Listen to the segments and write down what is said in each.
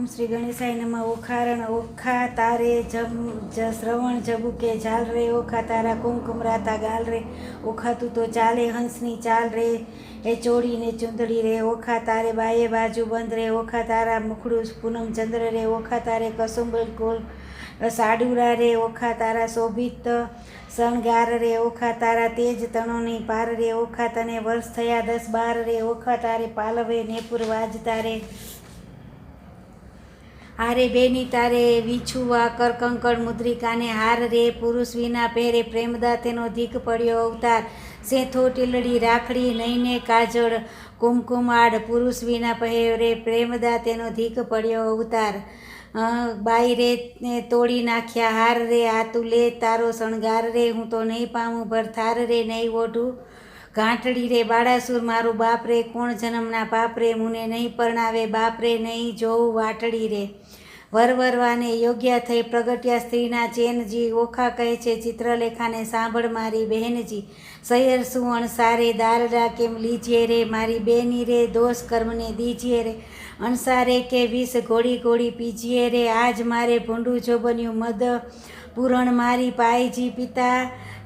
શ્રી ગણેશાય નમઃ. ઓખારણ ઓખા તારે શ્રવણ જબુકે ઝાલ રે, ઓખા તારા કુમકુમ રાતા ગાલ રે, ઓખા તું તો ચાલે હંસની ચાલ રે, એ ચોડીને ચૂંદડી રે, ઓખા તારે બાએ બાજુ બંધ રે, ઓખા તારા મુખડું પૂનમ ચંદ્ર રે, ઓખા તારે કસુંબલ કોલ સાડુરા રે, ઓખા તારા શોભિત શણગાર રે, ઓખા તારા તેજ તણોની પાર રે, ઓખા તને વર્ષ થયા 10-12 રે, ઓખા તારે પાલવે નેપુર વાજતા રે, હારે બેની તારે વિછુવા કરકંકળ મુદ્રિકાને હાર રે, પુરુષ વિના પહેરે પ્રેમદા તેનો ધીક પડ્યો અવતાર, સેથો ટીલડી રાખડી નઈને કાજળ કુમકુમ આડ, પુરુષ વિના પહેરે પ્રેમદા તેનો ધીક પડ્યો અવતાર, બાઈ રે તોડી નાખ્યા હાર રે, આ તું લે તારો શણગાર રે, હું તો નહીં પામું ભરથાર રે, નહીં ઓઢું ગાંઠડી રે, બાળાસુર મારું બાપ રે, કોણ જન્મના પાપ રે, મુને નહીં પરણાવે બાપ રે, નહીં જોઉં વાટડી રે, વરવરવાને યોગ્ય થઈ પ્રગટ્યા સ્ત્રીના ચેનજી, ઓખા કહે છે ચિત્રલેખાને સાંભળ મારી બહેનજી, સૈયર શું અણસારે દાલડા કેમ લીજીએ રે, મારી બેની રે દોષ કર્મને દીજીએ રે, અણસારે કે વિષ ઘોડી ઘોડી પીજીએ રે, આજ મારે ભૂંડું જો બન્યું મદ પૂરણ મારી પાયજી, પિતા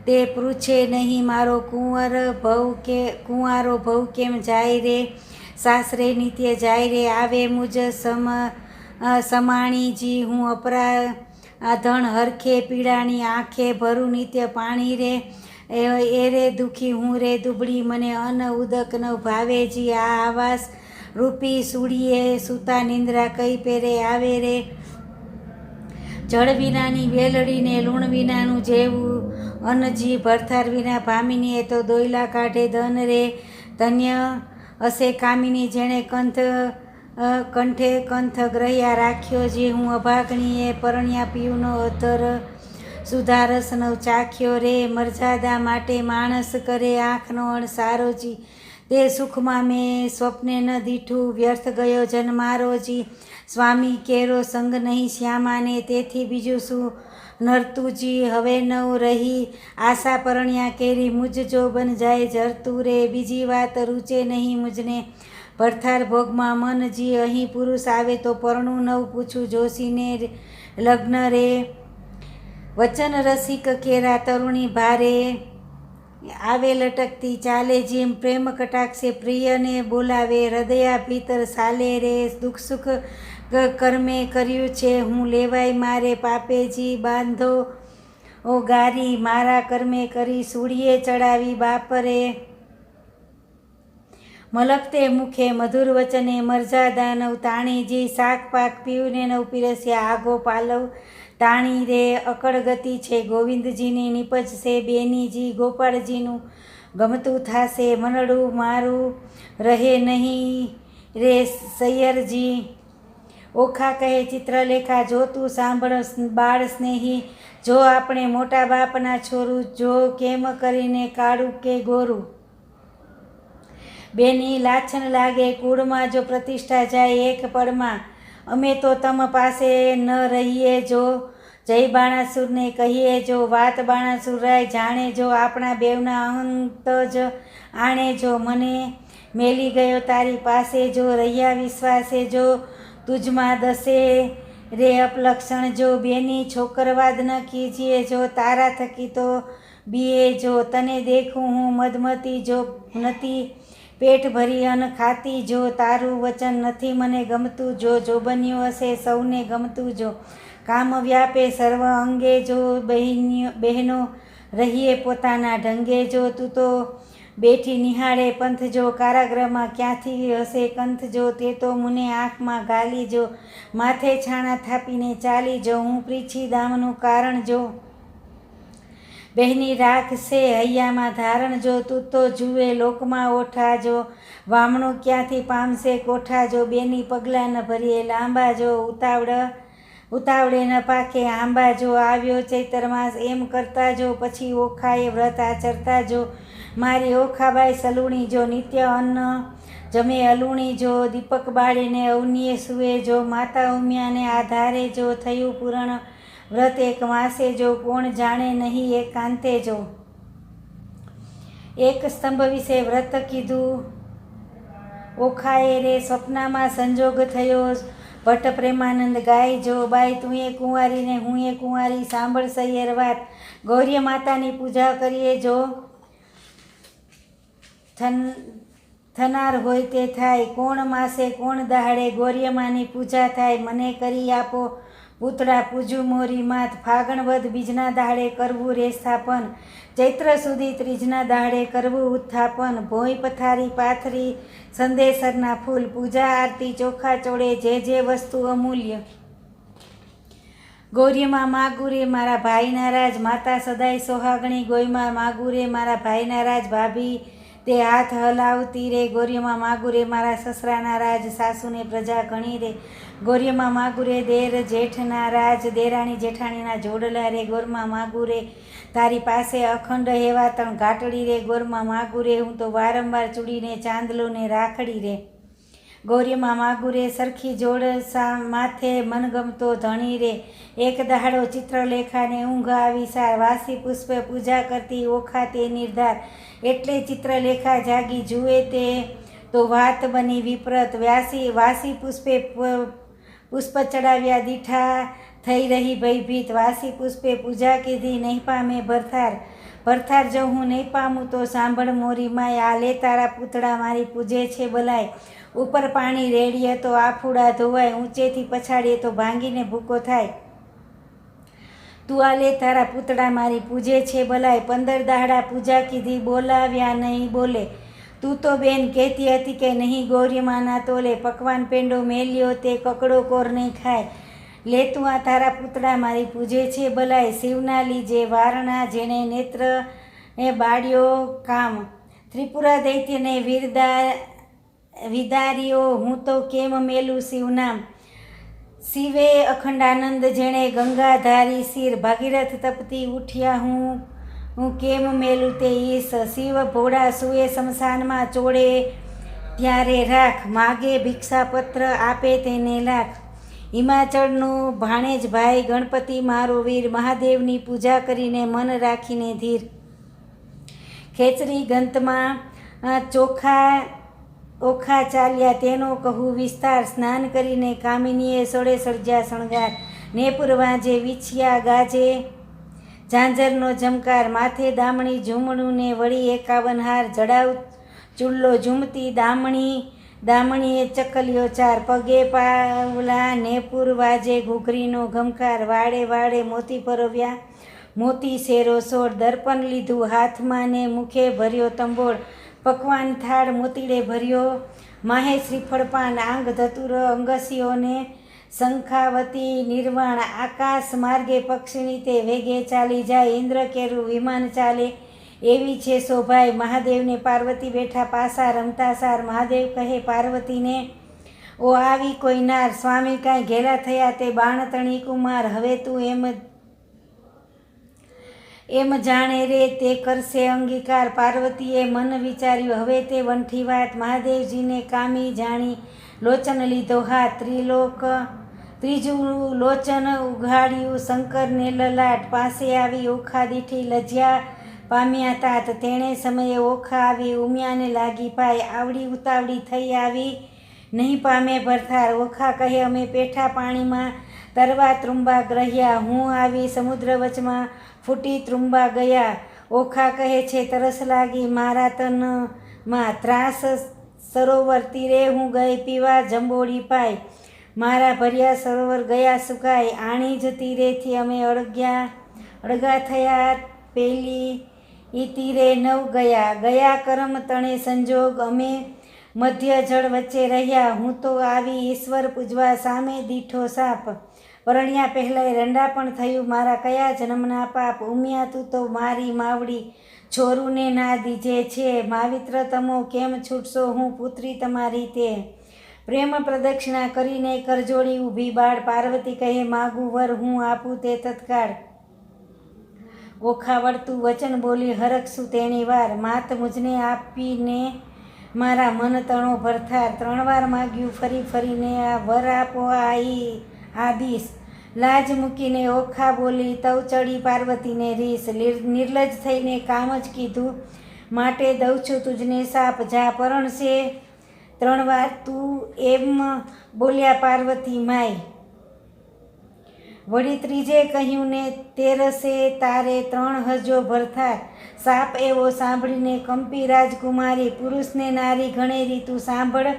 તે પૂછે નહીં મારો કુંવારો ભવ કેમ જાય રે, સાસરે નિત્ય જાય રે, આવે મુજ સમાણીજી, હું અપરા ધણ હરખે પીડાની આંખે ભરું નિત્ય પાણી રે, એ રે દુખી હું રે દુબળી, મને અન્ન ઉદક ન ભાવેજી, આ આવાસ રૂપી સુડીએ સૂતા નિંદ્રા કઈ પેરે આવે રે, જળ વિનાની વેલડીને લૂણ વિનાનું જેવું અન્નજી, ભરથાર વિના ભામિની એ તો દોયલા કાઢે ધન રે, ધન્ય હશે કામિની જેણે કંઠે કંથ ગ્રહ્યા રાખ્યો, જે હું અભાગણીએ પરણ્યા પીવનો અધર સુધારસ નવ ચાખ્યો રે, મર્યાદા માટે માણસ કરે આંખનો અણસારોજી, તે સુખમાં મેં સ્વપ્ને ન દીઠું, વ્યર્થ ગયો જન્મારોજી, સ્વામી કેરો સંગ નહીં શ્યામાને, તેથી બીજું શું નરતુજી, હવે નવ રહી આશા પરણ્યા કેરી, મુજ જો બન જાય જરતું રે, બીજી વાત રૂચે નહીં મુજને ભરથાર ભોગમાં મનજી, અહીં પુરુષ આવે તો પરણું નવ પૂછું જોશીને લગ્ન રે, વચન રસિક કેરા તરુણી ભારે, આવે લટકતી ચાલે જેમ પ્રેમ કટાક્ષે પ્રિયને બોલાવે, હૃદયા ભીતર સાલે રે, દુઃખ સુખ કર્મે કર્યું છે હું લેવાય મારે, પાપેજી બાંધો ઓ ગારી, મારા કર્મે કરી સૂડીએ ચડાવી બાપરે, મલકતે મુખે મધુર વચને મર્યાદા નવ તાણીજી, શાક પાક પીવને નવ પીરસ્યા આગો પાલવ તાણી રે, અકળ ગતિ છે ગોવિંદજીની નિપજશે બેનીજી, ગોપાળજીનું ગમતું થાશે મનડું મારું રહે નહીં રે સૈયરજી, ઓખા કહે ચિત્રલેખા જો તું સાંભળ બાળ સ્નેહી, જો આપણે મોટા બાપના છોરું, જો કેમ કરીને કાળું કે ગોરું, બેની લાછન લાગે કુળમાં જો પ્રતિષ્ઠા જાય એક પળમાં, અમે તો તમ પાસે ન રહીએ જો, જય બાણાસુરને કહીએ જો, વાત બાણાસુર રાય જાણે જો, આપણા બેવના અંત જ આણે જો, મને મેલી ગયો તારી પાસે જો, રહ્યા વિશ્વાસે જો, તુજમાં દસે રે અપલક્ષણ જો, બેની છોકરવાદ ન કીજીએ જો, તારા થકી તો બીએ જો, તને દેખું હું મધમતી જો નથી પેટ ભરી અન્ન ખાતી જો, તારું વચન નથી મને ગમતું જો, બન્યું હશે સૌને ગમતું જો, કામ વ્યાપે સર્વ અંગે જો, બહેનો રહીએ પોતાના ઢંગે જો, તું તો બેઠી નિહાળે પંથ જો, કારાગૃહમાં ક્યાંથી હશે કંથ જો, તે તો મુને આંખમાં ગાલી જો, માથે છાણા થાપીને ચાલી જો, હું પ્રીછી દામનું કારણ જો, બહેની રાખશે હૈયામાં ધારણ જો, તું તો જુએ લોકમાં ઓઠા જો, વામણું ક્યાંથી પામશે કોઠા જો, બેની પગલાં ન ભરીએ લાંબા જો, ઉતાવળે ન પાકે આંબા જો, આવ્યો ચૈતર માસ એમ કરતા જો, પછી ઓખાએ વ્રત આચરતા જો, મારી ઓખાબાઈ સલુણી જો, નિત્ય અન્ન જમે અલુણી જો, દીપક બાળીને અવનીએ સુએ જો, માતા ઉમિયાને આધારે જો, થયું પૂરણ વ્રત એક માસે જો, કોણ જાણે નહીં એકાંતે જો, એક સ્તંભ વિશે વ્રત કીધું ઓખાએ રે, સ્વપ્નમાં સંજોગ થયો ભટ્ટ પ્રેમાનંદ ગાય જો બાઈ તું એ કુંવારી ને હું એ કુંવારી, સાંભળ સૈયર વાત, ગૌરી માતાની પૂજા કરીએ જો થનાર હોય તે થાય, કોણ માસે કોણ દહાડે ગૌરીમાની પૂજા થાય, મને કરી આપો પૂતળા પૂજું મોરી માત, ફાગણ વદ બીજના દાડે કરવું રે સ્થાપન, ચૈત્ર સુધી ત્રીજના દાડે કરવું ઉત્થાપન, ભોંય પથારી પાથરી સંદેસરના ફૂલ, પૂજા આરતી ચોખા ચોડે જે જે વસ્તુ અમૂલ્ય, ગૌરીમાં માગુરે મારા ભાઈના રાજ, માતા સદાય સોહાગણી, ગોયમાં માગુરે મારા ભાઈના રાજ, ભાભી તે હાથ હલાવતી રે, ગૌરીમાં માગુરે મારા સસરાના રાજ, સાસુને પ્રજા ઘણી રે, ગૌરીમાં માગુરે દેર જેઠના રાજ, દેરાણી જેઠાણીના જોડલા રે, ગોરમાં માગુરે તારી પાસે અખંડ હેવા તણ ઘાટડી રે, ગોરમાં માગુરે હું તો વારંવાર ચૂડીને ચાંદલોને રાખડી રે, ગૌરીમાં માગુરે સરખી જોડ માથે મનગમતો ધણી રે, એક દહાડો ચિત્રલેખાને ઊંઘ આવી સાર, વાસી પુષ્પે પૂજા કરતી ઓખા તે નિર્ધાર, એટલે ચિત્રલેખા જાગી જુએ તે તો વાત બની વિપ્રત, વાસી પુષ્પે પુષ્પ ચડાવ્યા દીઠા થઈ રહી ભયભીત, વાસી પુષ્પે પૂજા કીધી નહીં પામે ભરથાર જો હું નહીં પામું તો સાંભળ મોરી માય, આ લે તારા પૂતળા મારી પૂજે છે બલાય, ઉપર પાણી રેડીએ તો આફુડા ધોવાય, ઊંચેથી પછાડીએ તો ભાંગીને ભૂકો થાય, તું આ લે તારા પૂતળા મારી પૂજે છે બલાય, 15 દાડા પૂજા કીધી બોલાવ્યા નહીં બોલે, તું તો બેન કહેતી હતી કે નહીં ગૌરીમાના તોલે, પકવાન પેંડો મેલ્યો તે કકડો કોર નહીં ખાય, લે તું આ તારા પૂતળા મારી પૂજે છે બલાય, શિવના લીજે વારણા જેણે નેત્ર એ બાળ્યો કામ, ત્રિપુરા દૈત્યને વિદાર્યો હું તો કેમ મેલું શિવનામ, શિવે અખંડાનંદ જેણે ગંગાધારી શિર, ભાગીરથ તપતી ઉઠ્યા હું કેમ મેલું તે ઈશ, શિવ ભોળા સુએ શમશાનમાં ચોડે ત્યારે રાખ, માગે ભિક્ષાપત્ર આપે તેને લાખ, હિમાચળનો ભાણેજ ભાઈ ગણપતિ મારો વીર, મહાદેવની પૂજા કરીને મન રાખીને ધીર, ખેચરી ગંતમાં ઓખા ચાલ્યા તેનો કહું વિસ્તાર, સ્નાન કરીને કામિનીએ સોળે સળજ્યા શણગાર, નેપુર વાંજે વિછિયા ગાજે ઝાંઝરનો ઝમકાર, માથે દામણી ઝૂમણું ને વળી 51 હાર, જડાવ ચુલ્લો ઝૂમતી દામણીએ ચકલ્યો ચાર, પગે પાવલા નેપુર વાજે ઘૂઘરીનો ઘમકાર, વાડે વાડે મોતી પરવ્યા મોતી શેરો સોળ, દર્પણ લીધું હાથમાં ને મુખે ભર્યો તંબોળ, પકવાન થાળ મોતીડે ભર્યો, માહે શ્રીફળ પાન આંગ ધતુર અંગસીઓને શંખાવતી નિર્વાણ, આકાશ માર્ગે પક્ષીની તે વેગે ચાલી જાય, ઇન્દ્ર કેરું વિમાન ચાલે એવી છે શોભાઈ, મહાદેવને પાર્વતી બેઠા પાસા રમતા સાર, મહાદેવ કહે પાર્વતીને ઓ આવી કોઈ નાર, સ્વામી કાંઈ ઘેલા થયા તે બાણતણી કુમાર, હવે તું એમ જાણે રે તે કરશે અંગીકાર, પાર્વતીએ મન વિચાર્યું હવે તે વંઠી વાત, મહાદેવજીને કામી જાણી લોચન લીધો હાથ, ત્રીજું લોચન ઉઘાડ્યું શંકરને લલાટ, પાસે આવી ઓખા દીઠી લજ્યા પામ્યા તાત, તેણે સમયે ઓખા આવી ઉમિયાને લાગી પાય, આવડી ઉતાવળી થઈ આવી નહીં પામે ભરથાર, ઓખા કહે અમે પેઠા પાણીમાં તરવા ત્રુંબા ગ્રહ્યા, હું આવી સમુદ્ર વચમાં ફૂટી ત્રુંબા ગયા, ઓખા કહે છે તરસ લાગી મારા તનમાં, ત્રાસ સરોવર તીરે હું ગઈ પીવા જંબોડી પાય, મારા ભર્યા સરોવર ગયા સુકાય, આણી જ તીરેથી અમે અળગા થયા, પેલી તીરે નવ ગયા કરમ તણે સંજોગ, અમે મધ્ય જળ વચ્ચે રહ્યા, હું તો આવી ઈશ્વર પૂજવા સામે દીઠો સાપ, પરણ્યા પહેલાંય રંડા પણ થયું મારા કયા જન્મના પાપ, ઉમિયા તું તો મારી માવડી છોરુને ના દીજે છે, માવિત્ર તમો કેમ છૂટશો હું પુત્રી તમારી તે, પ્રેમ પ્રદક્ષિણા કરીને કરજોડી ઊભી બાળ, પાર્વતી કહે માગું વર હું આપું તે તત્કાળ, ઓખા વળતું વચન બોલી હરખશું તેણી વાર, માત મુજને આપીને મારા મન તણો ભરથાર, 3 વાર માગ્યું ફરી ફરીને આ વર આપો આદિશ, લાજ મૂકીને ઓખા બોલી તવ ચડી પાર્વતીને રીસ, નિર્લજ થઈને કામ જ કીધું માટે દઉં છું તુજને સાપ, જા પરણશે 3 વાર તું એમ બોલ્યા પાર્વતી માય. વળી ત્રીજે કહ્યું ને તેરસે તારે 3 હજો ભરથાર. સાપ એવો સાંભળીને કંપી રાજકુમારી, પુરુષને નારી ગણેરી તું સાંભળ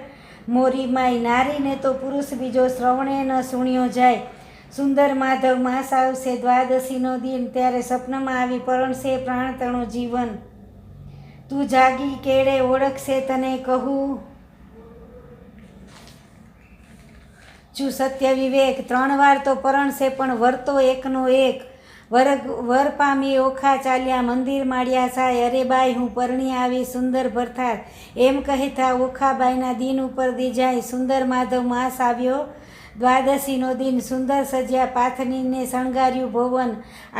મોરી માય. નારીને તો પુરુષ બીજો શ્રવણે ન સુણ્યો જાય. સુંદર માધવ માસ આવશે દ્વાદશીનો દિન, ત્યારે સપનમાં આવી પરણશે પ્રાણતણું જીવન. તું જાગી કેળે ઓળખશે તને કહું છું સત્ય વિવેક. 3 વાર તો પરણશે પણ વર તો એકનો એક. વર પામી ઓખા ચાલ્યા મંદિર માળ્યા સાય. અરે બાઈ હું પરણી આવી સુંદર ભરથાર. એમ કહેતા ઓખાબાઈના દિન ઉપર દીજાય. સુંદર માધવ માસ આવ્યો દ્વાદશીનો દિન. સુંદર સજ્યા પાથનીને શણગાર્યું ભુવન.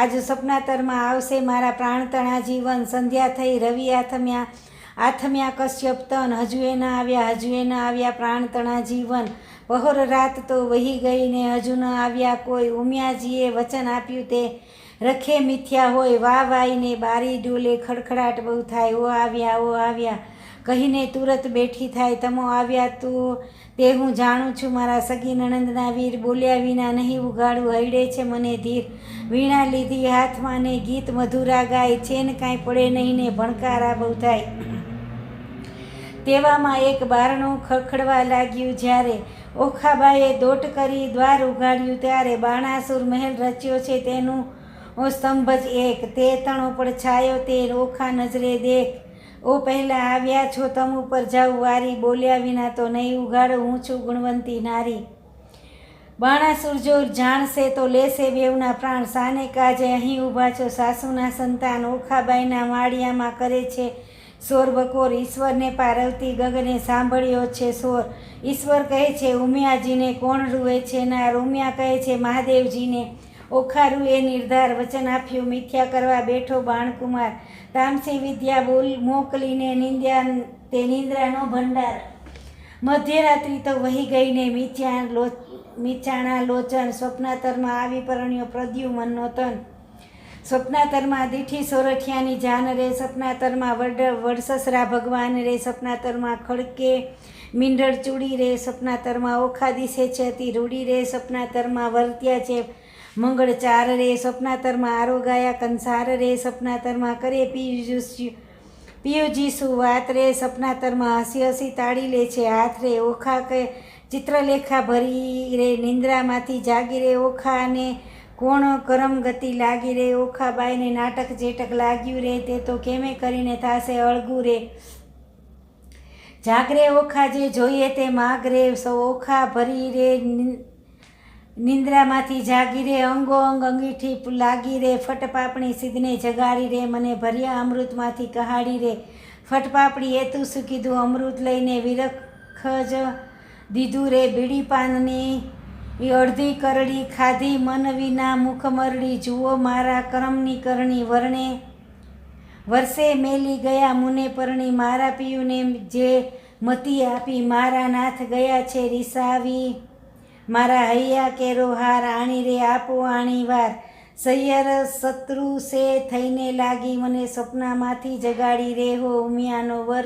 આજ સપનાતરમાં આવશે મારા પ્રાણતણા જીવન. સંધ્યા થઈ રવિ આથમ્યા કશ્યપ તન. હજુ એ ના આવ્યા પ્રાણતણા જીવન. પહોર રાત તો વહી ગઈ ને હજુ ન આવ્યા કોઈ. ઉમિયાજીએ વચન આપ્યું તે રખે મિથ્યા હોય. વાહ વાઈને બારી ડોલે ખડખડાટ બહુ થાય. ઓ આવ્યા કહીને તુરત બેઠી થાય. તમો આવ્યા તું તે હું જાણું છું મારા સગી નણંદના વીર. બોલ્યા વિના નહીં ઉગાડું હૈડે છે મને ધીર. વીણા લીધી હાથમાં ને ગીત મધુરા ગાય. છે ને કાંઈ પડે નહીં ને ભણકારા બહુ થાય. તેવામાં એક બારણું ખડખડવા લાગ્યું જ્યારે ઓખાબાઈએ દોટ કરી દ્વાર ઉઘાડ્યું ત્યારે. બાણાસુર મહેલ રચ્યો છે તેનું સ્તંભ જ એક. તે તણો પડછાયો તે ઓખા નજરે દેખ. ઓ પહેલાં આવ્યા છો તમ ઉપર જાઉં વારી. બોલ્યા વિના તો નહીં ઉઘાડું હું છું ગુણવંતી નારી. બાણાસુર જો જાણશે તો લેશે બેવના પ્રાણ. સાને કાજે અહીં ઊભા છો સાસુના સંતાન. ઓખાબાઈના માળિયામાં કરે છે સોર બકોર. ઈશ્વરને પાર્વતી ગગને સાંભળ્યો છે સોર. ઈશ્વર કહે છે ઉમિયાજીને કોણ રૂએ છે નાર. ઉમિયા કહે છે મહાદેવજીને. ઓખારું એ નિર્ધાર વચન આપ્યું મિથ્યા કરવા બેઠો બાણકુમાર. તામસી વિદ્યા મોકલીને નિંદ્રાનો ભંડાર. મધ્યરાત્રિ તો વહી ગઈને મીચાણા લોચન. સ્વપ્નાતરમાં આવી પરણ્યો પ્રદ્યુમનનો તન. સ્વપ્નાતરમાં દીઠી સોરઠિયાની જાન રે. સપનાતરમાં વડસસરા ભગવાન રે. સપનાતરમાં ખડકે મીંઢળ ચૂડી રે. સપનાતરમાં ઓખા દિશે છે અતિ રૂડી રે. સપનાતરમાં વર્ત્યા છે મંગળ ચાર રે. સપનાતરમાં આરોગાયા કંસાર રે. સપનાતરમાં કરે પિયુજીસુ વાત રે. સપનાતરમાં હસી હસી તાળી લે છે હાથ રે. ઓખા કે ચિત્રલેખા ભરી રે. નિંદ્રામાંથી જાગી રે. ઓખાને કોણ કરમ ગતિ લાગી રે. ઓખાબાઈને નાટક જેટક લાગ્યું રે. તે તો કેમે કરીને થાશે અળગું રે. જાગરે ઓખા જે જોઈએ તે માગ રે. ઓખા ભરી રે નિંદ્રામાંથી જાગી રે. અંગો અંગ અંગીઠી લાગી રે. ફટપાપણી સિદ્ધને જગાડી રે. મને ભર્યા અમૃતમાંથી કહાડી રે. ફટપાપડી એ તું શું કીધું અમૃત લઈને વિરખ જ દીધું રે. બીડી પાનની અડધી કરડી ખાધી મન વિના મુખ મરડી. જુઓ મારા કરમની કરણી વર્ણે વર્ષે મેલી ગયા મુને પરણી. મારા પિયુને જે મતી આપી મારા નાથ ગયા છે રીસાવી. મારા હૈયા કેરો હાર આણી રે આપો આણી વાર. સૈયર શત્રુ સે થઈને લાગી મને સપનામાંથી જગાડી રે. હો ઉમિયાનો વર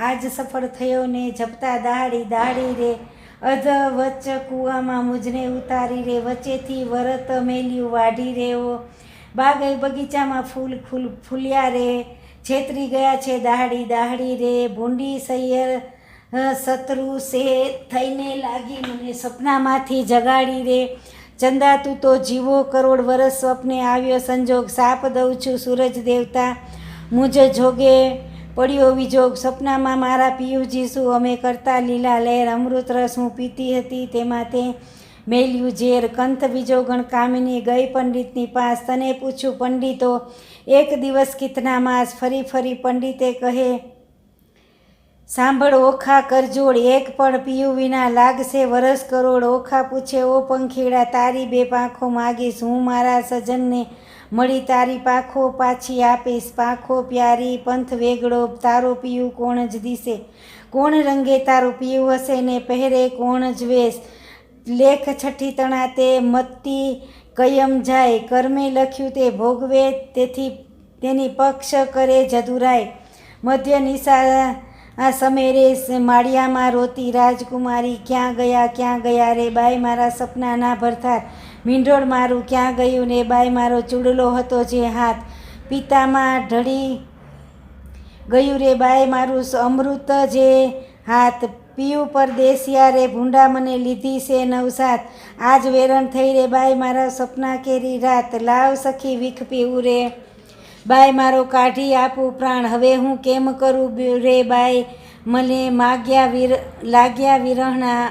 આજ સફળ થયો ને જપતા દાહડી રે. અધ વચ્ચ કૂવામાં મુજને ઉતારી રે. વચ્ચેથી વરત મેલ્યું વાઢી રે. ઓ બગીચામાં ફૂલ ફૂલ્યા રે. છેતરી ગયા છે દાહડી રે. ભૂંડી સૈયર શત્રુ સે થઈને લાગી મને સપનામાંથી જગાડી રે. ચંદા તું તો જીવો કરોડ વરસ સ્વપ્ને આવ્યો સંજોગ. સાપ દઉં છું સૂરજ દેવતા મુજ જોગે પડ્યો વિજોગ. સપનામાં મારા પિયુજી શું અમે કરતા લીલા લહેર. અમૃત રસ હું પીતી હતી તેમાં તે મેલ્યું ઝેર. કંથ વિજોગણ કામિની ગઈ પંડિતની પાસ. તને પૂછ્યું પંડિતો એક દિવસ કિતના માસ. ફરી પંડિતે કહે સાંભળ ઓખા કરજોડ. એક પણ પીયું વિના લાગશે વરસ કરોડ. ઓખા પૂછે ઓ પંખીડા તારી 2 પાંખો માગીશ. હું મારા સજનને મળી તારી પાંખો પાછી આપીશ. પાંખો પ્યારી પંથ વેગળો તારો પિયું કોણ જ દિશે. કોણ રંગે તારું પિયું હશે ને પહેરે કોણ જ વેશ. લેખ છઠ્ઠી તણા તે મત્તી કયમ જાય. કર્મે લખ્યું તે ભોગવે તેથી તેની પક્ષ કરે જદુરાય. મધ્ય નિશા આ સમેરે માળિયામાં રોતી રાજકુમારી, ક્યાં ગયા રે બાઈ મારા સપનાના ભરથાર, મીંઢોળ મારું ક્યાં ગયું ને બાઈ મારો ચૂડલો હતો જે હાથ, પિતામાં ઢળી ગયું રે બાઈ મારું અમૃત જે હાથ, પીયું પરદેશિયા રે ભૂંડા મને લીધી છે નવસાત, આજ વેરણ થઈ રે બાઈ મારા સપના કેરી રાત, લાવ સખી વીખ પીવું રે બાઈ મારો કાઢી આપું પ્રાણ, હવે હું કેમ કરું રે બાઈ મને લાગ્યા વિરહના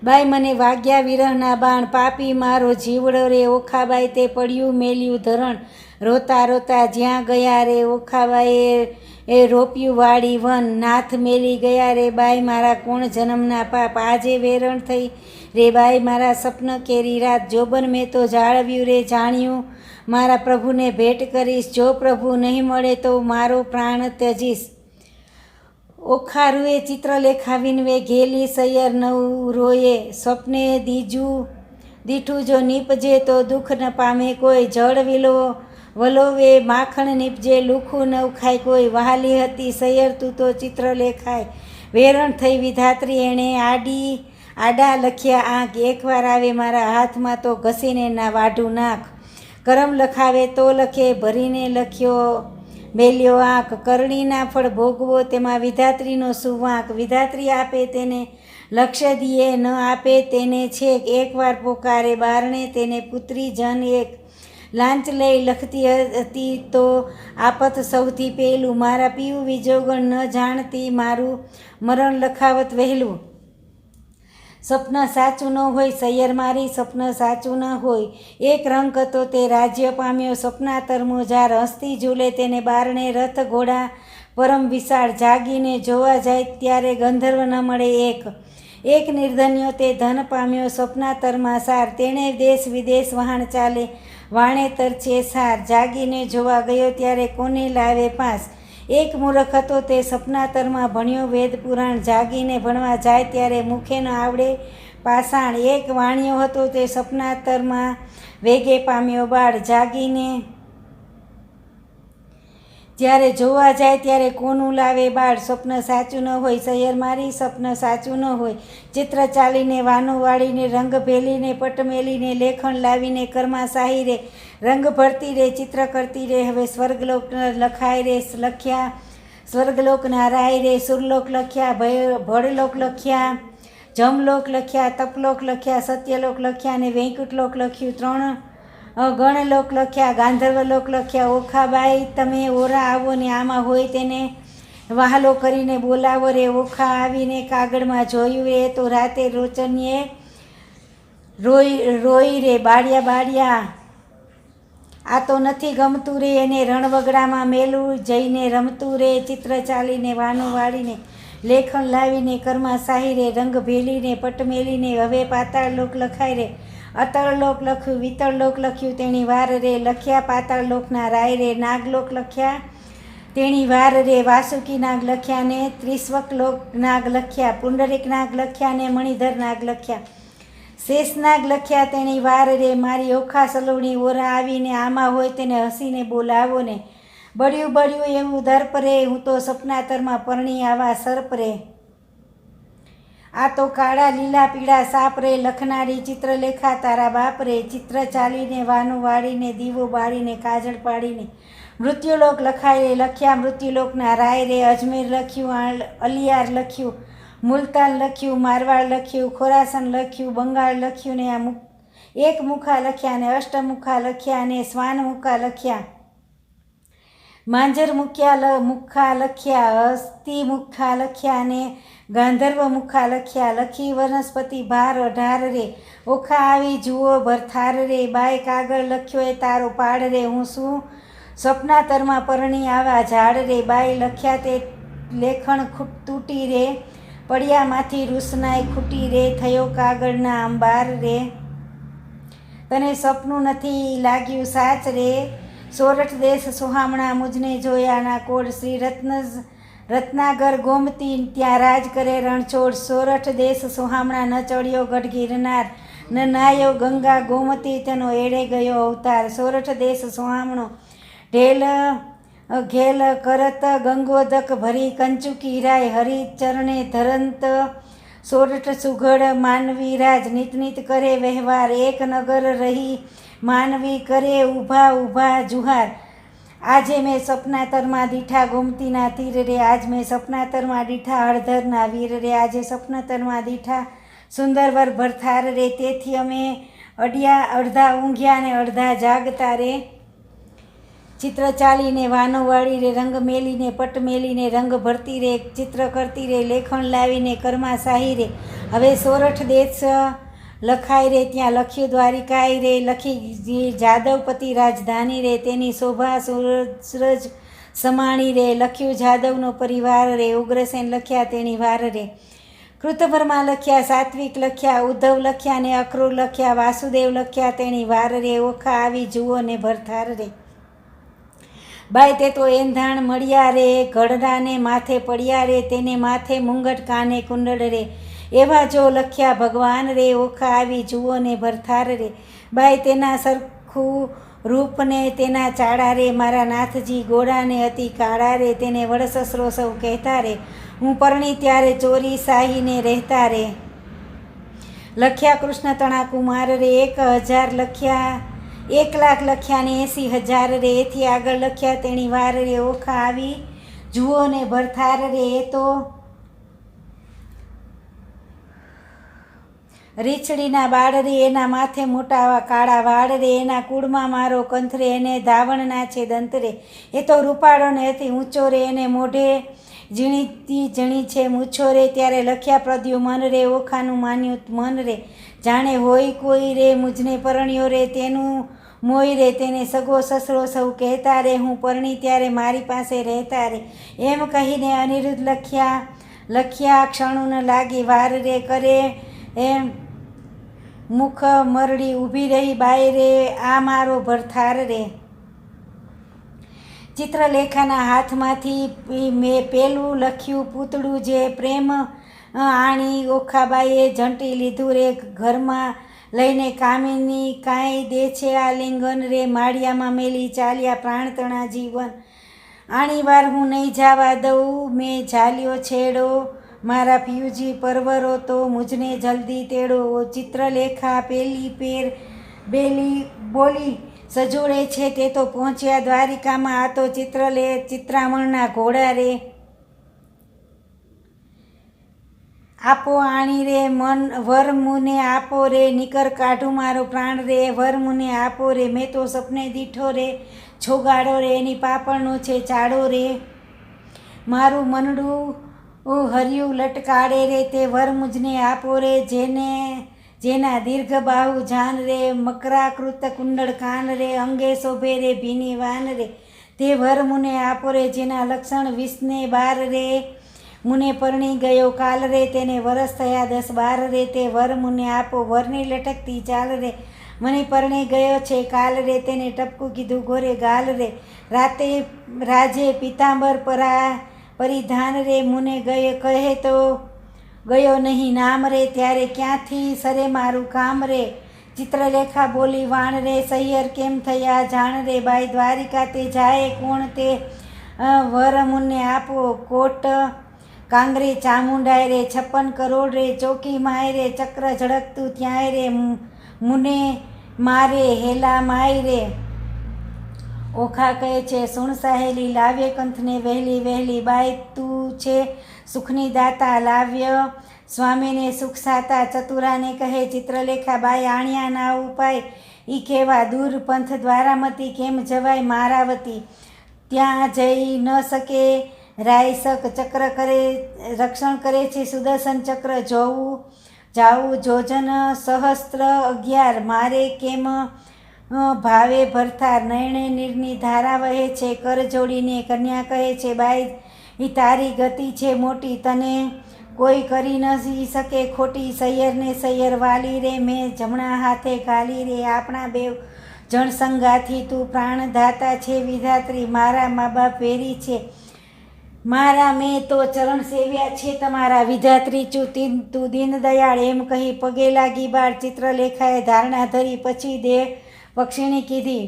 બાઈ મને વાગ્યા વિરહના બાણ, પાપી મારો જીવડો રે ઓખાબાઈ તે પડ્યું મેલ્યું ધરણ, રોતા રોતા જ્યાં ગયા રે ઓખાબાઈએ એ રોપ્યું વાડી વન, નાથ મેલી ગયા રે બાઈ મારા કોણ જન્મના પાપ, આજે વેરણ થઈ રે બાઈ મારા સપન કેરી રાત, જોબન મેં તો જાળવ્યું રે જાણ્યું મારા પ્રભુને ભેટ કરીશ, જો પ્રભુ નહીં મળે તો મારો પ્રાણ ત્યજીશ, ઓખારુએ ચિત્રલેખા વિનવે ઘેલી સૈયર નવ રોયે, સ્વપ્ને દીઠું જો નીપજે તો દુઃખ ન પામે કોઈ, જળ વલોવે માખણ નીપજે લુખું ન ખાય કોઈ, વહાલી હતી સૈયર તું તો ચિત્રલેખાય, વેરણ થઈ વિધાત્રી એણે આડા લખ્યા આંખ, એકવાર આવે મારા હાથમાં તો ઘસીને ના વાઢું નાખ, કરમ લખાવે તો લખે ભરીને લખ્યો મેલ્યો આંખ, કરણીના ફળ ભોગવો તેમાં વિધાત્રીનો સુવાંક, વિધાત્રી આપે તેને લક્ષ્ય દીએ ન આપે તેને છેક, એકવાર પોકારે બારણે તેને પુત્રી જન એક, લાંચ લઈ લખતી હતી તો આપત સૌથી પહેલું, મારા પીવું વિજોગણ ન જાણતી મારું મરણ લખાવત વહેલું, સપન સાચું ન હોય સૈયર મારી સપન સાચું ન હોય, એક રંક હતો તે રાજ્ય પામ્યો સપના તરમો જાર, હસ્તી ઝૂલે તેને બારણે રથ ઘોડા પરમ વિશાળ, જાગીને જોવા જાય ત્યારે ગંધર્વ ન મળે એક નિર્ધન્યો તે ધન પામ્યો સપના તરમાં સાર, તેણે દેશ વિદેશ વહાણ ચાલે વાણે તરછે સાર, જાગીને જોવા ગયો ત્યારે કોને લાવે પાસ, એક મૂર્ખ હતો તે સપનાતરમાં ભણ્યો વેદ પુરાણ, જાગીને ભણવા જાય ત્યારે મુખે ન આવડે પાષાણ, એક વાણિયો હતો તે સપનાતરમાં વેગે પામ્યો બાળ, જાગીને જ્યારે જોવા જાય ત્યારે કોનું લાવે બાળ, સ્વપ્ન સાચું ન હોય સૈયર મારી સપન સાચું ન હોય, ચિત્ર ચાલીને વાનું વાળીને રંગ ભેલીને પટ મેલીને લેખણ લાવીને કર્મા સાહી રે, રંગ ભરતી રે ચિત્ર કરતી રે, હવે સ્વર્ગલોક લખાય રે લખ્યા, સ્વર્ગલોકના રાય રે સુરલોક લખ્યા, ભળલોક લખ્યા, જમલોક લખ્યા, તપલોક લખ્યા, સત્યલોક લખ્યા અને વૈકુંઠલોક લખ્યું, 3 ગણલોક લખ્યા, ગાંધર્વલોક લખ્યા, ઓખાબાઈ તમે ઓરા આવો ને આમાં હોય તેને વહાલો કરીને બોલાવો રે, ઓખા આવીને કાગળમાં જોયું રે તો રાતે રોચનીએ રોઈ રે, બાળિયા આ તો નથી ગમતું રે એને રણવગડામાં મેલું જઈને રમતું રે, ચિત્ર ચાલીને વાનું વાળીને લેખન લાવીને કર્મા સાહી રે, રંગ ભેલીને પટ મેલીને હવે પાતાળ લોક લખાય રે, અતળ લોક લખ્યું વિતળ લોક લખ્યું તેની વાર રે, લખ્યા પાતાળ લોકના રાય રે, નાગલોક લખ્યા તેની વાર રે, વાસુકી નાગ લખ્યા ને ત્રિસ્વક લોક નાગ લખ્યા, પુંડરીક નાગ લખ્યા ને મણિધર નાગ લખ્યા, શેષનાગ લખ્યા તેની વાર રે, મારી ઓખા સલવણી ઓરા આવીને આમાં હોય તેને હસીને બોલાવો ને, બળ્યું એવું દર્પ રે, હું તો સપનાતરમાં પરણી આવા સર્પ રે, આ તો કાળા લીલા પીળા સાપ રે, લખનારી ચિત્રલેખા તારા બાપ રે, ચિત્ર ચાલીને વાનું વાળીને દીવો બાળીને કાજળ પાડીને મૃત્યુલોક લખાય રે, લખ્યા મૃત્યુલોકના રાય રે, અજમેર લખ્યું, અલિયાર લખ્યું, મુલતાન લખ્યું, મારવાડ લખ્યું, ખોરાસન લખ્યું, બંગાળ લખ્યું ને આ એક મુખા લખ્યા ને અષ્ટમુખા લખ્યા ને શ્વાન મુખા લખ્યા, માંજર મુખા લખ્યા, હસ્તી મુખા લખ્યા ને ગાંધર્વ મુખા લખ્યા, લખી વનસ્પતિ ભાર 18 રે, ઓખા આવી જુઓ ભરથાર રે, બાય કાગળ લખ્યો એ તારો પાડ રે, હું શું સપનાતરમાં પરણી આવા ઝાડ રે, બાય લખ્યા તે લેખણ તૂટી રે, પડ્યામાંથી રૂસનાય ખૂટી રે, થયો કાગળના અંબાર રે, તને સપનું નથી લાગ્યું સાચ રે, સોરઠ દેશ સોહામણા મુજને જોયાના કોડ, શ્રી રત્નાગર ગોમતી ત્યાં રાજ કરે રણછોડ, સોરઠ દેશ સોહામણા ન ચડ્યો ગઢ ગિરનાર, ન નાયો ગંગા ગોમતી તેનો એળે ગયો અવતાર, સોરઠ દેશ સોહામણો ઢેલ ઘેલ કરત ગંગોદક ભરી કંચુકી રાય હરિચરણે ધરંત સોરઠ સુઘડ માનવી રાજ નિત નિત કરે વ્યવહાર એક નગર રહી માનવી કરે ઊભા ઊભા જુહાર આજે મેં સપનાતરમાં દીઠા ગોમતીના તીર રે આજ મેં સપનાતરમાં દીઠા હળધરના વીર રે આજે સપનાતરમાં દીઠા સુંદરવર ભરથાર રે તેથી અમે અડધા ઊંઘ્યા ને અડધા જાગતા રે ચિત્ર ચાલીને વાનો વાળી રે રંગ મેલીને પટ મેલીને રંગ ભરતી રે ચિત્ર કરતી રે લેખણ લાવીને કર્મા સાહી રે હવે સોરઠ દેશ લખાય રે ત્યાં લખ્યું દ્વારિકાય રે લખી જાદવપતિ રાજધાની રે તેની શોભા સૂરજ સમાણી રે લખ્યું જાદવનો પરિવાર રે ઉગ્રસેન લખ્યા તેની વાર રે કૃતભરમાં લખ્યા સાત્વિક લખ્યા ઉદ્ધવ લખ્યા ને અક્રૂર લખ્યા વાસુદેવ લખ્યા તેની વાર રે ઓખા આવી જુઓ ને ભરથાર રે બાય તે તો એંધાણ મળ્યા રે ગઢડાને માથે પડ્યા રે તેને માથે મુંગટ કાને કુંડળ રે એવા જો લખ્યા ભગવાન રે ઓખા આવી જુઓ ને ભરથાર રે બાય તેના સરખું રૂપને તેના ચાડા રે મારા નાથજી ગોળાને અતિ કાળા રે તેને વડસસરો સૌ કહેતા રે હું પરણી ત્યારે ચોરી સાહીને રહેતા રે લખ્યા કૃષ્ણ તણા કુમાર રે 1000 લખ્યા 1,00,000 લખ્યા ને 80,000 રે એથી આગળ લખ્યા તેની વાર રે ઓખા આવી જુઓ ને ભરથાર રે એ તો રીછડીના બાળ રે એના માથે મોટા કાળા વાળ રે એના કુળમાં મારો કંથ રે એને ધાવણના છે દંત રે એ તો રૂપાળો ને અતિ ઊંચો રે એને મોઢે ઝીણીતી ઝીણી છે મૂછો રે ત્યારે લખ્યા પ્રદ્યુમન રે ઓખાનું માન્યું મન રે જાણે હોય કોઈ રે મુજને પરણ્યો રે તેનું મોય રે તેને સગો સસરો સૌ કહેતા રે હું પરણી ત્યારે મારી પાસે રહેતા રે એમ કહીને અનિરુદ્ધ લખ્યા ક્ષણું ન લાગી વાર રે કરે એમ મુખ મરડી ઊભી રહી બાય રે આ મારો ભરથાર રે ચિત્રલેખાના હાથમાંથી મેં પેલું લખ્યું પૂતળું જે પ્રેમ આણી ઓખાબાઈએ ઝંટી લીધું રે ઘરમાં લઈને કામિની કાંઈ દે છે આ લિંગન રે માળિયામાં મેલી ચાલ્યા પ્રાણતણા જીવન આણી વાર હું નહીં જવા દઉં મેં ઝાલ્યો છેડો મારા પિયુજી પરવરો તો મુજને જલ્દી તેડો ચિત્રલેખા પેલી પેર બેલી બોલી સજોડે છે તે તો પહોંચ્યા દ્વારિકામાં આ તો ચિત્રામણના ઘોડા રે આપો આણી રે મન વર મુને આપો રે નિકર કાઢું મારો પ્રાણ રે વર મુને આપો રે મેં તો સપને દીઠો રે છોગાડો રે એની પાપણનો છે ચાડો રે મારું મનડું હર્યું લટકાડે રે તે વર મુજને આપો રે જેના દીર્ઘ બાહુ જાન રે મકરાકૃત કુંડળ કાન રે અંગે શોભે રે ભીની વાન રે તે વર મુને આપો રે જેના લક્ષણ 20 ને 12 રે મુને પરણી ગયો કાલ રે તેને વરસ થયા 10-12 રે તે વર મુને આપો વરની લટકતી ચાલ રે મને પરણી ગયો છે કાલ રે તેને ટપકું કીધું ગોરે ગાલ રે રાતે રાજે પિતાંબર પરિધાન રે મુને કહે તો ગયો નહીં નામ રે ત્યારે ક્યાંથી સરે મારું કામ રે ચિત્રલેખા બોલી વાણ રે સૈયર કેમ થયા જાણ રે બાઈ દ્વારિકા તે જાય કોણ તે વર મુને આપો કોટ કાંગરી ચામુંડાય રે 56 કરોડ રે ચોકી માય રે ચક્ર ઝળકતું ત્યાંય રે મુને મારે હેલા માય રે ઓખા કહે છે સુણ સાહેલી લાવ્ય કંથને વહેલી વહેલી બાઈ તું છે સુખની દાતા લાવ્ય સ્વામીને સુખ સાતા ચતુરાને કહે ચિત્રલેખા બાઈ આણ્યા ના ઉપાય ઈ કેવા દૂર પંથ દ્વારામતી કેમ જવાય મારાવતી ત્યાં જઈ ન શકે રાયસક ચક્ર કરે રક્ષણ કરે છે સુદર્શન ચક્ર જાવું જોજન સહસ્ત્ર 11 મારે કેમ ભાવે ભરથાર નયણે નીરની ધારા વહે છે કર જોડીને કન્યા કહે છે બાઈ ઈ તારી ગતિ છે મોટી તને કોઈ કરી ન શકે ખોટી સૈયરને સૈયર વાલી રે મેં જમણા હાથે ઘાલી રે આપણા બેવ જણ સંગાથી તું પ્રાણદાતા છે વિધાત્રી મારા મા બાપ વેરી છે મારા મેં તો ચરણ સેવ્યા છે તમારા વિધાત્રી તું દીન દયાળ એમ કહી પગે લાગી બાળ ચિત્રલેખાએ ધારણા ધરી પછી દેહ પક્ષીણી કીધી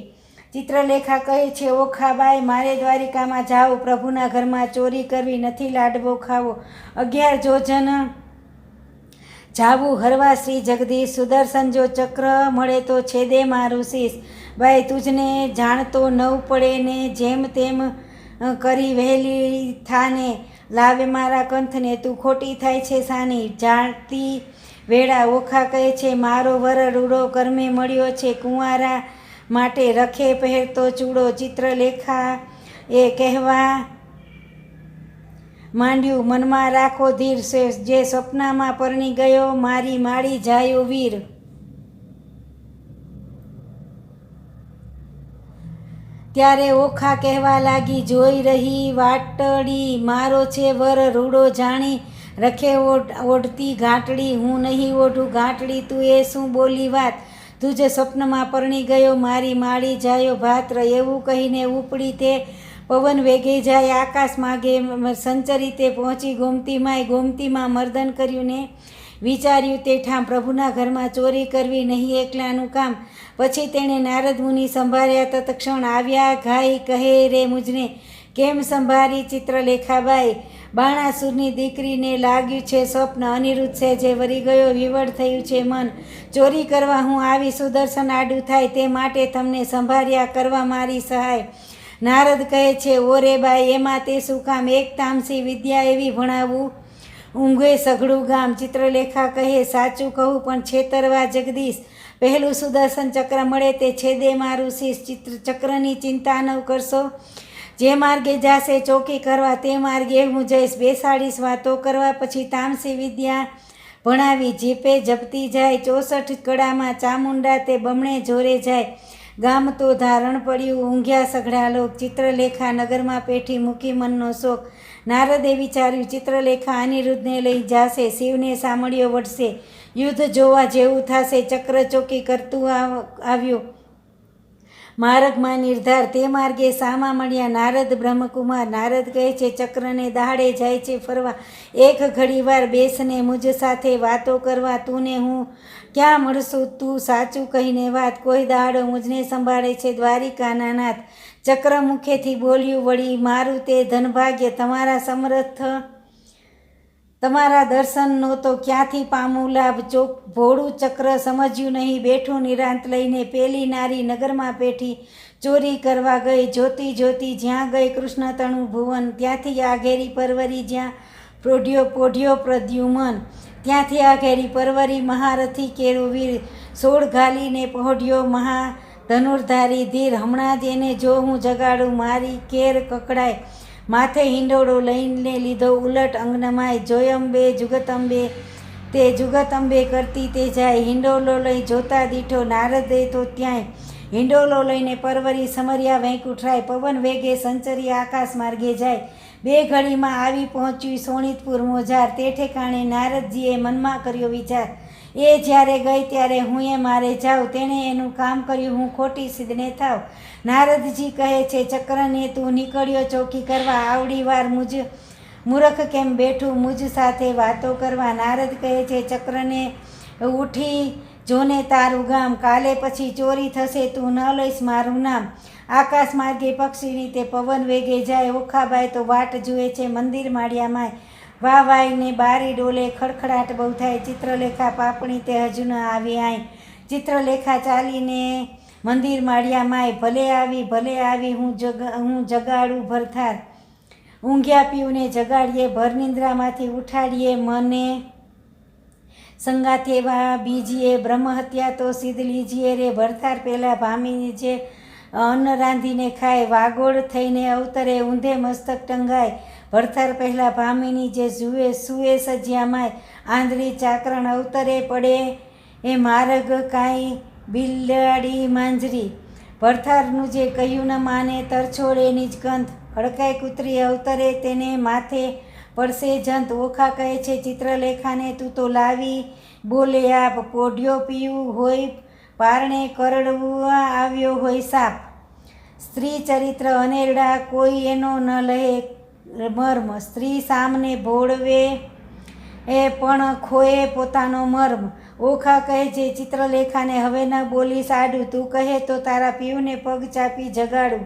ચિત્રલેખા કહે છે, ઓખાબાઈ, મારે દ્વારિકામાં જાવું, પ્રભુના ઘરમાં ચોરી કરવી, નથી લાડવો ખાવો, 11 જોજન જાવું હરવા શ્રી જગદીશ, સુદર્શન જો ચક્ર મળે તો છેદે મારું શીશ. ભાઈ, તુજને જાણતો નવ પડે ને, જેમ તેમ કરી વહેલી થાને, લાવે મારા કંથને, તું ખોટી થાય છે સાની, જાણતી વેળા. ઓખા કહે છે, મારો વર રૂડો કર્મે મળ્યો છે, કુંવારા માટે રખે પહેરતો ચૂડો. ચિત્રલેખા એ કહેવા માંડ્યું, મનમાં રાખો ધીર, જે સપનામાં પરણી ગયો, મારી માળી જાયો વીર. ત્યારે ઓખા કહેવા લાગી, જોઈ રહી વાટડી, મારો છે વર રૂડો જાણી, રખે ઓઢતી ઘાટડી, હું નહીં ઓઢું ઘાટડી, તું એ શું બોલી વાત, તું જે સ્વપ્નમાં પરણી ગયો, મારી માળી જાયો ભાત્ર. એવું કહીને ઉપડી તે પવન વેગે જાય, આકાશ માગે સંચરી તે પહોંચી ગોમતીમાં. ગોમતીમાં મર્દન કર્યું ને વિચાર્યું તે ઠામ, પ્રભુના ઘરમાં ચોરી કરવી નહીં એકલાનું કામ. પછી તેણે નારદ મુનિ સંભાળ્યા, તત્ક્ષણ આવ્યા ઘાઈ, કહે રે મુજને કેમ સંભાળી ચિત્રલેખાબાઈ. બાણાસુરની દીકરીને લાગ્યું છે સ્વપ્ન, અનિરુદ્ધ છે જે વરી ગયો, વિવળ થયું છે મન, ચોરી કરવા હું આવી, સુદર્શન આડું થાય, તે માટે તમને સંભાળ્યા, કરવા મારી સહાય. નારદ કહે છે, ઓરે બાઈ, એમાં તે શું કામ, એક તામસી વિદ્યા એવી ભણાવું, ઊંઘે સઘળું ગામ. ચિત્રલેખા કહે, સાચું કહું પણ છેતરવા જગદીશ, પહેલું સુદર્શન ચક્ર મળે તે છેદે મારું શીશ. ચક્રની ચિંતા ન કરશો, જે માર્ગે જાશે ચોકી કરવા, તે માર્ગે હું જઈશ, બેસાડીશ વાતો કરવા, પછી તામસી વિદ્યા ભણાવી, જીપે જપતી જાય, 64 કળામાં ચામુંડા તે બમણે જોરે જાય. ગામ તો ધારણ પડ્યું, ઊંઘ્યા સઘળા લોક, ચિત્રલેખા નગરમાં પેઠી મૂકી મનનો શોક. નારદે વિચાર્યું, ચિત્રલેખા અનિરુદ્ધને લઈ જાશે, શિવને સામળીઓ વળશે, યુદ્ધ જોવા જેવું થશે. ચક્ર ચોકી કરતું આવ્યું માર્ગમાં નિર્ધાર, તે માર્ગે સામા મળ્યા નારદ બ્રહ્મકુમાર. નારદ કહે છે, ચક્રને દહાડે જાય છે ફરવા, એક ઘડીવાર બેસને મુજ સાથે વાતો કરવા, તું ને હું ક્યાં મળશું, તું સાચું કહીને વાત, કોઈ દાડો મુજને સંભાળે છે દ્વારિકાના નાથ. ચક્ર મુખેથી બોલ્યું વળી, મારું તે ધનભાગ્ય, તમારા સમર્થ તમારા દર્શનનો તો ક્યાંથી પામું લાભ. ભોળું ચક્ર સમજ્યું નહીં, બેઠું નિરાંત લઈને, પેલી નારી નગરમાં પેઠી ચોરી કરવા ગઈ, જોતી જોતી જ્યાં ગઈ કૃષ્ણ તણું ભુવન, ત્યાંથી આ ઘેરી પરવરી જ્યાં પોઢ્યો પ્રદ્યુમન, ત્યાંથી આ ઘેરી પરવરી મહારથી કેરુવીર, 16 ઘાલીને પહોઢ્યો મહા ધનુર્ધારી ધીર. હમણાં જ એને જો હું જગાડું, મારી કેર કકડાય, માથે હિંડોળો લઈને લીધો ઉલટ અંગનમાય. જોયંબે જુગતંબે તે જુગતંબે કરતી તે જાય, હિંડોળો લઈ જોતા દીઠો નારદે તો ત્યાંય, હિંડોળો લઈને પરવરી સમર્યા વૈકુંઠરાય. પવન વેગે સંચરી આકાશ માર્ગે જાય, 2 ઘડીમાં આવી પહોંચ્યું સોણિતપુર મોજાર. તે ઠેકાણે નારદજીએ મનમાં કર્યો વિચાર, એ જ્યારે ગઈ ત્યારે હું એ મારે જાઉં, તેણે એનું કામ કર્યું, હું ખોટી સિદ્ધને થાવ. નારદજી કહે છે, ચક્રને તું નીકળ્યો ચોકી કરવા, આવડી વાર મૂરખ કેમ બેઠું મુજ સાથે વાતો કરવા. નારદ કહે છે, ચક્રને ઉઠી જોને તારું ગામ, કાલે પછી ચોરી થશે, તું ન લઈશ મારું નામ. આકાશ માર્ગે પક્ષીની તે પવન વેગે જાય, ઓખાબાઈ તો વાટ જુએ છે મંદિર માળિયામાં. વાહ વાઈને બારી ડોલે, ખડખડાટ બહુ થાય, ચિત્રલેખા પાપણી તે હજુ ન આવી આય. ચિત્રલેખા ચાલીને મંદિર માળિયામાંય, ભલે આવી હું જગાડું ભરથાર. ઊંઘ્યા પીવને જગાડીએ, ભર નિંદ્રામાંથી ઉઠાડીએ, મને સંગાથે વા બીજીએ, બ્રહ્મહત્યા તો સિદ્ધ લીજીએ રે. ભરથાર પહેલાં ભામીને જે અન્ન રાંધીને ખાય, વાગોળ થઈને અવતરે ઊંધે મસ્તક ટંગાય. ભરથાર પહેલાં ભામીની જે સુએ સજ્યામાય, આંધળી ચાકરણ અવતરે પડે એ માર્ગ કાંઈ બિલાડી માંજરી. ભરથારનું જે કહ્યું ન માને, તરછોડે નિજ કંથ, હડકાઈ કૂતરી અવતરે તેને માથે પડશે જંત. ઓખા કહે છે, ચિત્રલેખાને તું તો લાવી બોલે આપ, પોઢ્યો પીવું હોય પારણે કરડવું આવ્યો હોય સાપ. સ્ત્રી ચરિત્ર અનેરડા કોઈ એનો ન લહે મર્મ, સ્ત્રી સામને ભોળવે એ પણ ખોએ પોતાનો મર્મ. ઓખા કહે છે ચિત્રલેખાને, હવે ન બોલીશ આડું, તું કહે તો તારા પીયુને પગ ચાપી જગાડું.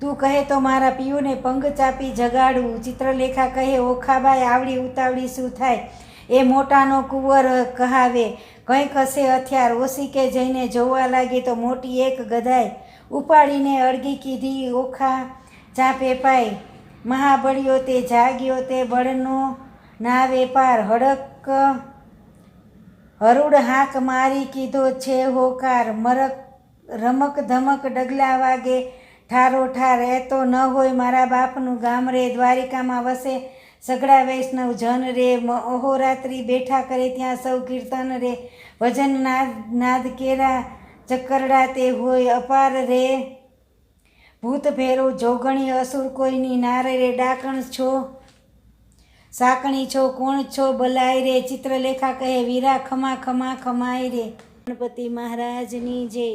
તું કહે તો મારા પીયુને પગ ચાપી જગાડું. ચિત્રલેખા કહે, ઓખાબાઈ આવડી ઉતાવળી શું થાય? એ મોટાનો કુંવર કહાવે, કંઈક હશે હથિયાર. ઓશીકે જઈને જોવા લાગી તો મોટી એક ગધાઈ ઉપાડીને અળગી કીધી. ઓખા ચાપે પાય મહાબળ્યો તે જાગ્યો તે બળનો નાવે પાર. હરુડ હાંક મારી કીધો છે હોકાર. રમક ધમક ડગલા વાગે ઠારો ઠાર. એ તો ન હોય મારા બાપનું ગામ રે, દ્વારિકામાં વસે સઘળા વૈષ્ણવ જન રે. અહોરાત્રિ બેઠા કરે ત્યાં સૌ કીર્તન રે. ભજન નાદ કેરા ચકરડા તે હોય અપાર રે. ભૂત ભેરો જોગણી અસુર કોઈની નારે રે. ડાકણ છો સાકણી છો કોણ છો બલાય રે. ચિત્રલેખા કહે, વીરા ખમા ખમા ખમાય રે. ગણપતિ મહારાજની જય.